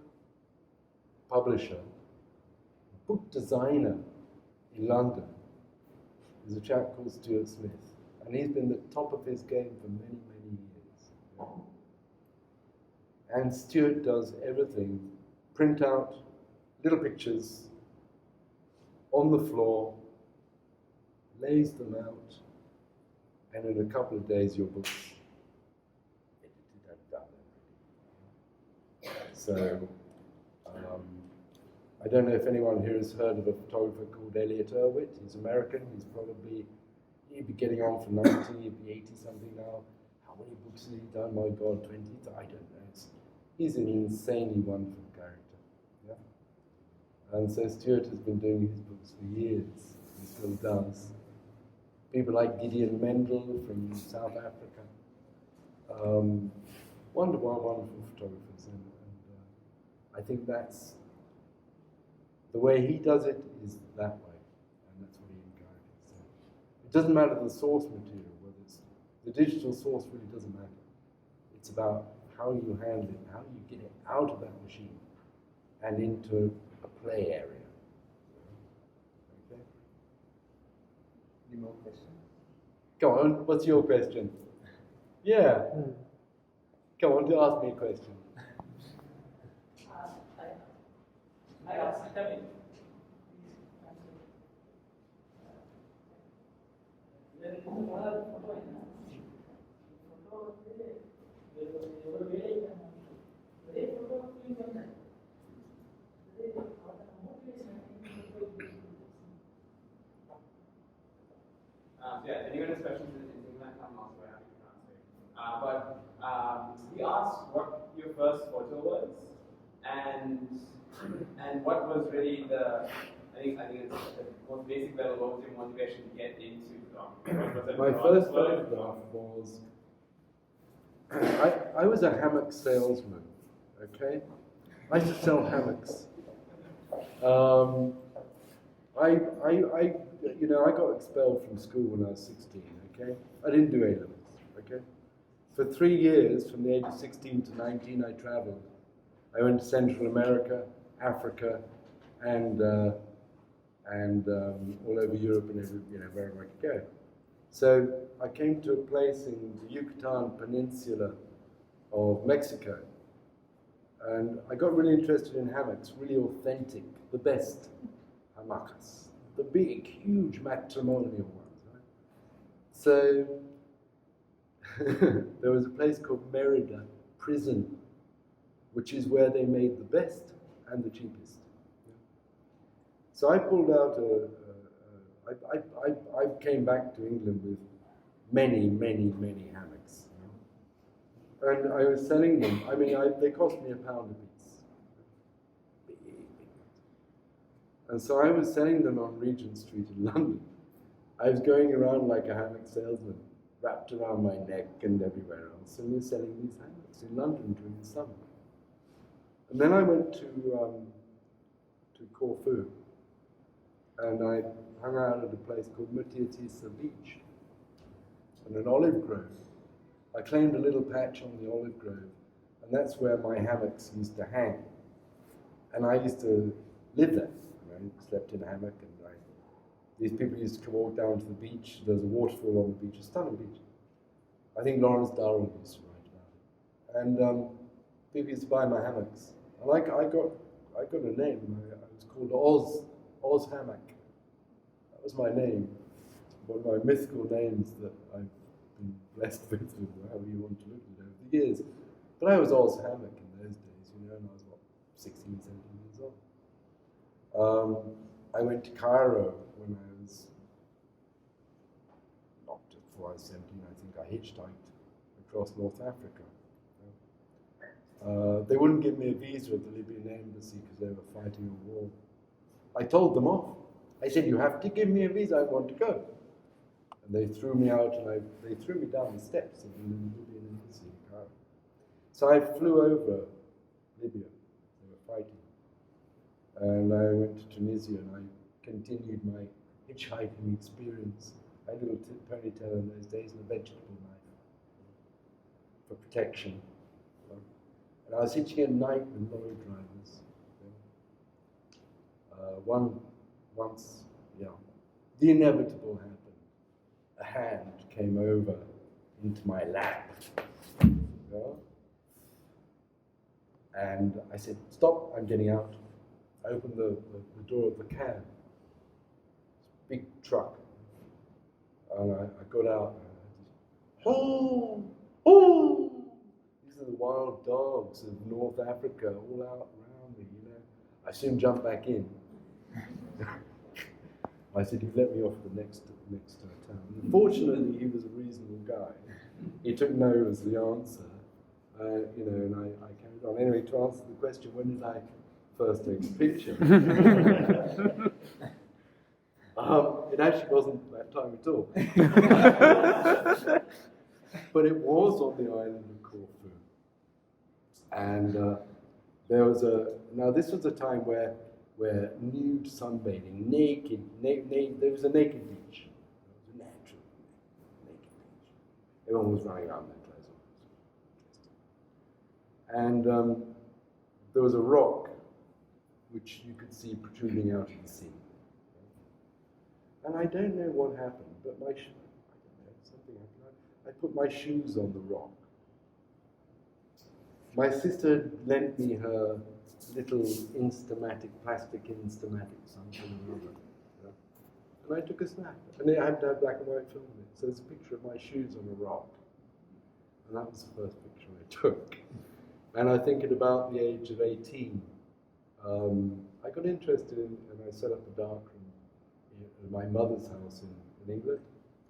publisher, book designer in London is a chap called Stuart Smith, and he's been the top of his game for many, many years. And Stuart does everything, print out little pictures on the floor, lays them out, and in a couple of days your book's edited and done. So, I don't know if anyone here has heard of a photographer called Elliot Erwitt. He's American. He'd be getting on for 90, he'd be 80 something now. How many books has he done? My God, 20? I don't know. He's an insanely wonderful character. Yeah? And so Stuart has been doing his books for years. He still does. People like Gideon Mendel from South Africa. Wonderful photographers. And I think that's the way he does it is that way, and that's what he encourages. So it doesn't matter the source material, whether it's the digital source really doesn't matter. It's about how you handle it, how you get it out of that machine and into a play area. Okay? Any more questions? Go on, what's your question? Yeah. Come on, ask me a question. I asked, Yeah, anyone has questions in that, I'm also very happy to answer. But he asked what your first photo was, and what was really the, I think it's the most basic level. What was your motivation to get into photography? My first photograph was, I was a hammock salesman, okay? I used to sell hammocks. I got expelled from school when I was 16, okay? I didn't do A-levels, okay? For 3 years, from the age of 16 to 19, I traveled. I went to Central America, Africa, and all over Europe and wherever I could go. So I came to a place in the Yucatan Peninsula of Mexico, and I got really interested in hammocks, really authentic, the best hamacas, the big, huge matrimonial ones, right? So there was a place called Merida Prison, which is where they made the best and the cheapest. So I pulled out I came back to England with many, many, many hammocks. And I was selling them. I mean, they cost me £1 a piece. Big. And so I was selling them on Regent Street in London. I was going around like a hammock salesman, wrapped around my neck and everywhere else, and was selling these hammocks in London during the summer. And then I went to Corfu, and I hung out at a place called Mutiatisa Beach, and an olive grove. I claimed a little patch on the olive grove, and that's where my hammocks used to hang. And I used to live there. I slept in a hammock, and these people used to walk down to the beach. There's a waterfall on the beach, a stunning beach. I think Lawrence Durrell used to write about it. And people used to buy my hammocks. And I got a name. I was called Oz Hammock. That was my name. One of my mythical names that I've been blessed with, however you want to look at it, over the years. But I was Oz Hammock in those days, and I was, 16, 17 years old. I went to Cairo when I was, not before I was 17, I think I hitchhiked across North Africa. They wouldn't give me a visa at the Libyan embassy because they were fighting a war. I told them off. I said, you have to give me a visa, I want to go. And they threw me out, and they threw me down the steps of the Libyan embassy in Cairo. So I flew over Libya. They were fighting. And I went to Tunisia, and I continued my hitchhiking experience. I had a little ponytail in those days and a vegetable knife for protection. And I was hitching at night with lorry drivers. Once, the inevitable happened. A hand came over into my lap. And I said, stop, I'm getting out. I opened the door of the cab. Big truck. And I got out. And oh! These are the wild dogs of North Africa all out around me, I soon jumped back in. I said, you let me off the next town. Fortunately, he was a reasonable guy. He took no as the answer, and I carried on. Anyway, to answer the question, when did I first take a picture? It actually wasn't that time at all. But it was on the island of Corfu. And this was a time where nude sunbathing, there was a naked beach. It was a natural naked beach. Everyone was running around with their clothes on. And there was a rock which you could see protruding out of the sea. And I don't know what happened, but something happened. I put my shoes on the rock. My sister lent me her little plastic Instamatic something or other. and I took a snap. And it had to have black and white film in it. So there's a picture of my shoes on a rock. And that was the first picture I took. And I think at about the age of 18, I got interested in, and I set up a darkroom at my mother's house in England,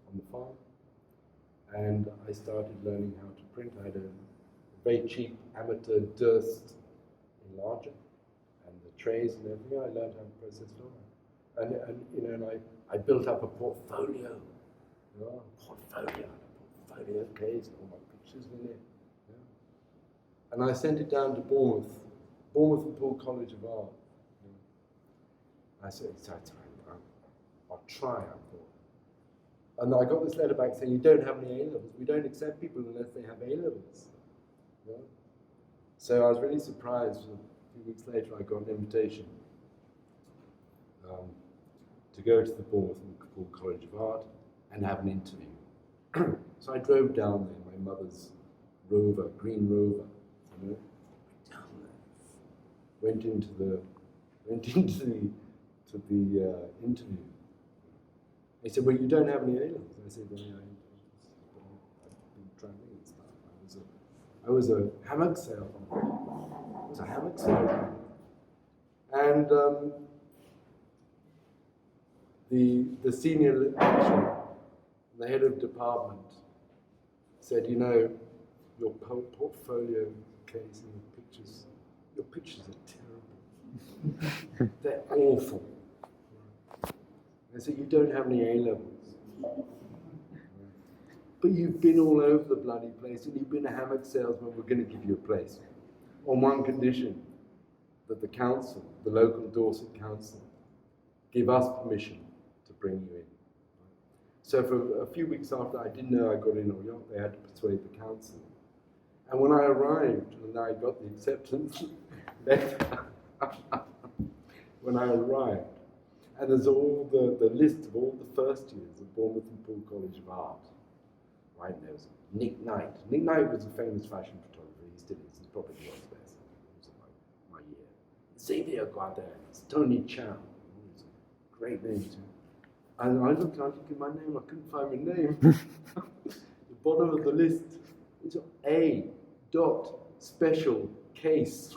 on the farm. And I started learning how to print. I had a very cheap amateur Durst enlarger, and the trays and everything. I learned how to process film. And I built up a portfolio, portfolio case, all my pictures in it. Yeah. And I sent it down to Bournemouth and Poole College of Art. I said, I'll try, I thought. And I got this letter back saying, you don't have any A-levels. We don't accept people unless they have A-levels. Yeah? So I was really surprised. A few weeks later, I got an invitation to go to the Bournemouth and Poole College of Art and have an interview. So I drove down there, my mother's Rover, green Rover, you know, down there. Went into the interview. They said, well, you don't have any A-levels. I said, well, I've been traveling and stuff. I was a hammock salesman. And the senior lecturer, the head of department, said, you know, your portfolio case and your pictures are terrible. They're awful. I said, you don't have any A-levels. But you've been all over the bloody place, and you've been a hammock salesman, we're going to give you a place. On one condition, that the council, the local Dorset council, give us permission to bring you in. So for a few weeks after, I didn't know I got in or not, they had to persuade the council. And when I arrived, and I got the acceptance letter, when I arrived, and there's all the list of all the first years of Bournemouth and Poole College of Art. Right, and there was Nick Knight. Nick Knight was a famous fashion photographer. He still is. He's probably the world's best. He was my year. Xavier Guardes, Tony Chow. Great names. And I looked at my name. I couldn't find my name. The bottom of the list is A. Special case.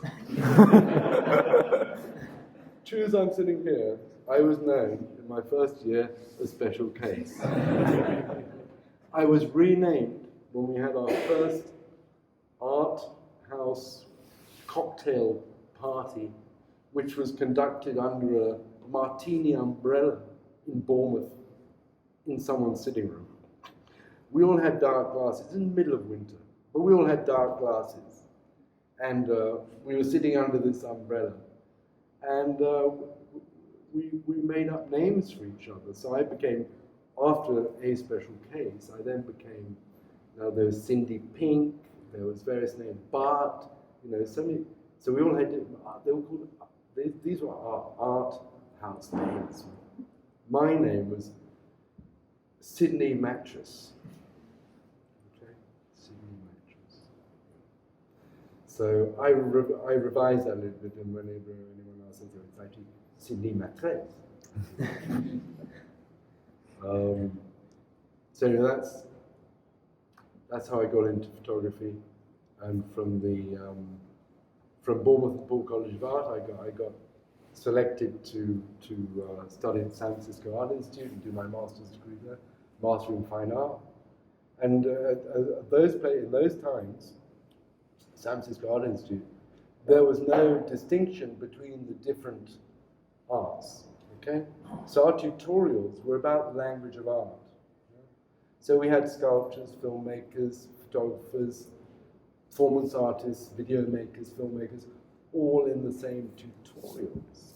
True as I'm sitting here, I was known in my first year as Special Case. I was renamed when we had our first art house cocktail party, which was conducted under a martini umbrella in Bournemouth, in someone's sitting room. We all had dark glasses in the middle of winter, but we all had dark glasses. And we were sitting under this umbrella. And we made up names for each other. So I became, after A Special Case, I then became, now there was Cindy Pink, there was various names, Bart, you know, so many. So we all had, they were called, these were our art house names. My name was Sydney Mattress. Okay, Sydney Mattress. So I revised that a little bit, and whenever anyone else says it's actually Sydney Mattress. So that's how I got into photography, and from Bournemouth and Poole College of Art, I got selected to study at San Francisco Art Institute and do my master's degree there, Master in Fine Art. And in those times, San Francisco Art Institute, there was no distinction between the different arts. Okay, so our tutorials were about the language of art. So we had sculptors, filmmakers, photographers, performance artists, video makers, filmmakers, all in the same tutorials.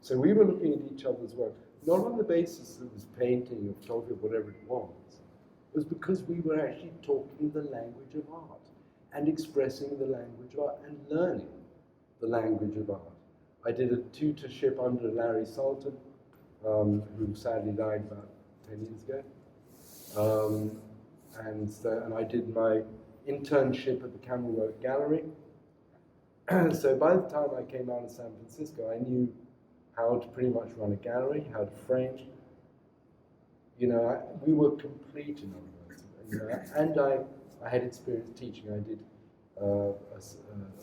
So we were looking at each other's work, not on the basis that it was painting or photography or whatever it was. It was because we were actually talking the language of art and expressing the language of art and learning the language of art. I did a tutorship under Larry Sultan, who sadly died about 10 years ago. And I did my internship at the Camera Work Gallery. So by the time I came out of San Francisco, I knew how to pretty much run a gallery, how to frame, we were complete in other words. And I had experience teaching. I did a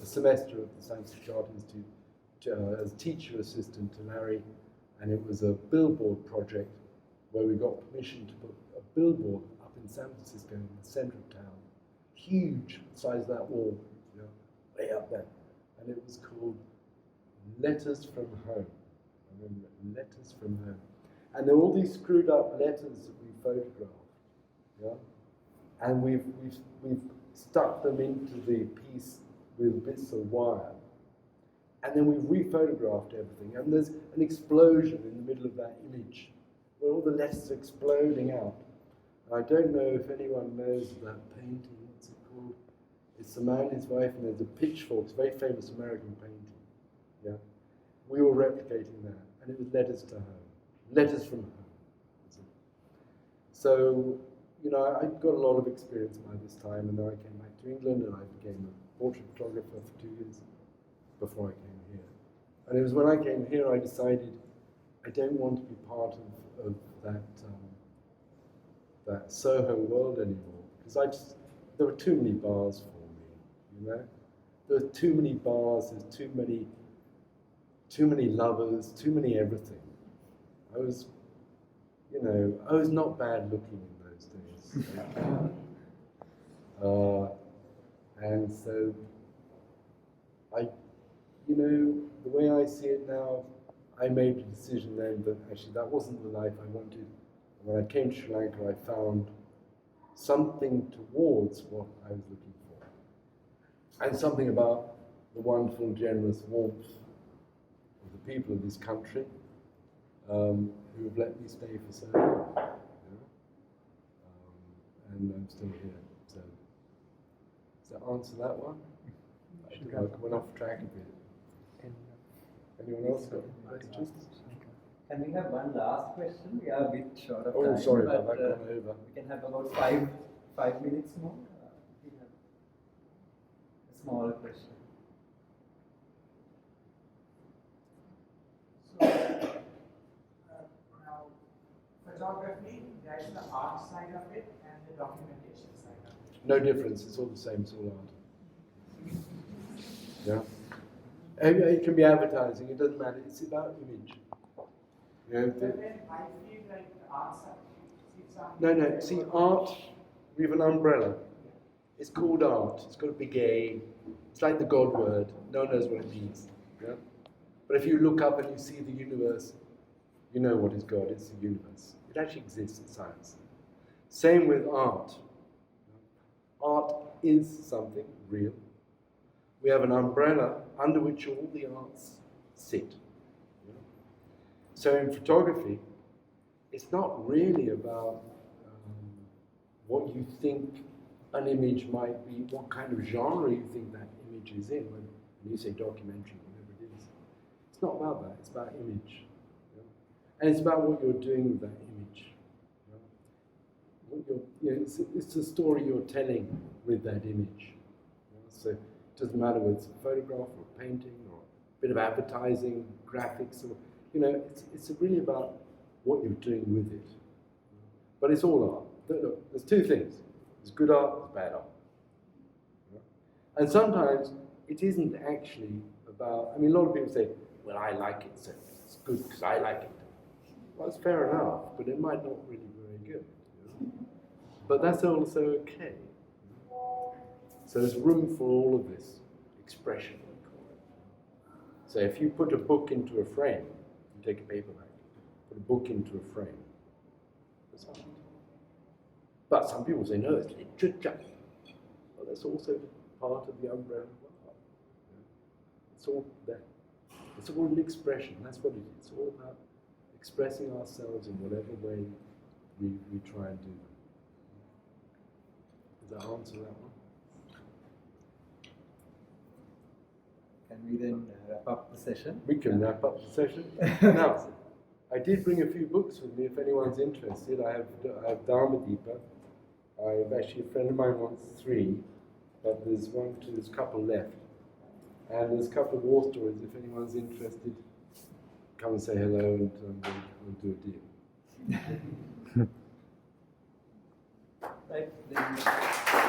semester at the Scientific Art Institute as teacher assistant to Larry, and it was a billboard project where we got permission to put a billboard up in San Francisco in the center of town, huge, the size of that wall, way up there, and it was called Letters from Home. I remember it, Letters from Home. And there were all these screwed up letters that we photographed, and we've stuck them into the piece with bits of wire, and then we've rephotographed everything, and there's an explosion in the middle of that image, where all the letters are exploding out. And I don't know if anyone knows that painting, what's it called? It's the man and his wife, and there's a pitchfork, it's a very famous American painting, We were replicating that, and it was Letters to Home. Letters from Home. So, I got a lot of experience by this time, and then I came back to England, and I became a portrait photographer for 2 years before I came here. And it was when I came here I decided I don't want to be part of that Soho world anymore, because there were too many bars for me, There were too many bars, there's too many lovers, too many everything. I was not bad looking in those days. And so, the way I see it now, I made a decision then that actually that wasn't the life I wanted. When I came to Sri Lanka, I found something towards what I was looking for. And something about the wonderful, generous warmth of the people of this country, who have let me stay for so long, and I'm still here. So, does that answer that one? I think I went off track a bit. Anyone else got questions? Can we have one last question? We are a bit short of time. Oh, sorry about but, that. Gone over. We can have about five minutes more. We have a small question. Now, photography, there's the art side of it and the documentation side of it. No difference. It's all the same. It's all art. It can be advertising. It doesn't matter. It's about image. But then I feel like the art side. No. See, art. We have an umbrella. It's called art. It's got a big A. It's like the God word. No one knows what it means. But if you look up and you see the universe, you know what is God. It's the universe. It actually exists in science. Same with art. Art is something real. We have an umbrella under which all the arts sit. So in photography, it's not really about what you think an image might be, what kind of genre you think that image is in. When you say documentary, whatever it is, it's not about that. It's about image, and it's about what you're doing with that image. It's the story you're telling with that image. So it doesn't matter whether it's a photograph or a painting or a bit of advertising, graphics, or it's really about what you're doing with it. But it's all art. Look, there's two things. There's good art, there's bad art. And sometimes it isn't actually about, a lot of people say, well, I like it, so it's good because I like it. Well, that's fair enough, but it might not really be very good. But that's also okay. So there's room for all of this expression, we call it. So if you put a book into a frame, you take a paperback, put a book into a frame, that's art. But some people say, no, it's literature. Well, that's also part of the umbrella of art. It's all there. It's all an expression. That's what it is. It's all about expressing ourselves in whatever way we try and do that. Does that answer that one? Can we then wrap up the session? We can wrap up the session. Now, I did bring a few books with me if anyone's interested. I have Dharmadeepa. Actually, a friend of mine wants 3, but there's a couple left. And there's a couple of war stories. If anyone's interested, come and say hello and we'll do a deal. perfect. Then